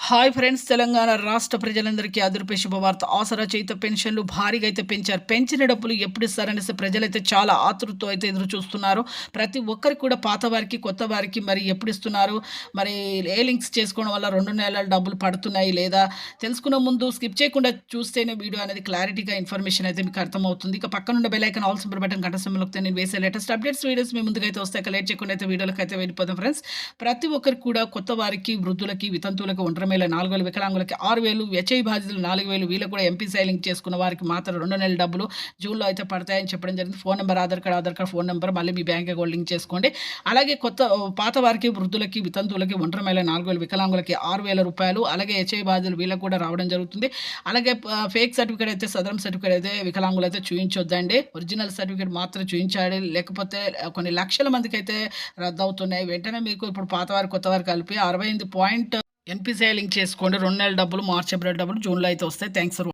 Hi friends, Telangana రాష్ట్ర ప్రజలందరికీ అదురుపై శుభవార్త. ఆసరా చేయుత పెన్షన్లు భారీగా అయితే పెంచారు. పెంచిన డబ్బులు ఎప్పుడు ఇస్తారనేసి ప్రజలైతే చాలా ఆతృతతో అయితే ఎదురు చూస్తున్నారు. ప్రతి ఒక్కరికి కూడా పాత వారికి, కొత్త వారికి మరి ఎప్పుడు ఇస్తున్నారు, మరి ఏ లింక్స్ చేసుకోవడం వల్ల 2 నెలల డబ్బులు పడుతున్నాయి లేదా తెలుసుకునే ముందు స్కిప్ చేయకుండా చూస్తేనే వీడియో అనేది క్లారిటీగా ఇన్ఫర్మేషన్ అయితే మీకు అర్థమవుతుంది. ఇక పక్కనున్న bell icon all symbol button గంట సింబల్ నొక్కితే నేను వేసే లేటెస్ట్ అప్డేట్స్ వీడియోస్ మీ ముందుకైతే వస్తాయి. లేట్ చేయకుండా అయితే వీడియోలకి అయితే వెళ్ళిపోదాం ఫ్రెండ్స్. ప్రతి ఒక్కరికి కూడా కొత్త వారికి, వృద్ధులకి, వితంతువులకు, ఒంటరి మహిళ 4,000, వికలాంగులకి 6,000, వ్యచయ బాధితులు 4,000, వీళ్ళకి కూడా ఎంపీ సైలింగ్ చేసుకున్న వారికి మాత్రం 2 నెలల డబ్బులు జూన్‌లో అయితే పడతాయని చెప్పడం జరిగింది. Phone number, Aadhaar card phone number, మళ్ళీ మీ బ్యాంక్ అకౌంట్ లింక్ చేసుకోండి. అలాగే పాత వారికి, వృద్ధులకి, వితంతువులకి, ఒంటరి మహిళ 4,000, వికలాంగులకి 6,000 రూపాయలు, అలాగే వ్యచయ బాధితులు వీళ్ళకి కూడా రావడం జరుగుతుంది. అలాగే ఫేక్ సర్టిఫికేట్ అయితే, సదరం సర్టిఫికేట్ అయితే వికలాంగులు అయితే చూయించొద్దండి. ఒరిజినల్ సర్టిఫికేట్ మాత్రం చూయించాలి. లేకపోతే కొన్ని లక్షల మందికైతే రద్దవుతున్నాయి. వెంటనే మీకు ఇప్పుడు పాతవారు, కొత్తవారు కలిపి 68 పాయింట్ ఎన్‌పీసీఐ లింక్ చేసుకోండి. 2 నెలల డబ్బులు, మార్చ్, ఏప్రిల్ డబ్బులు జూన్‌లో అయితే వస్తాయి. Thanks for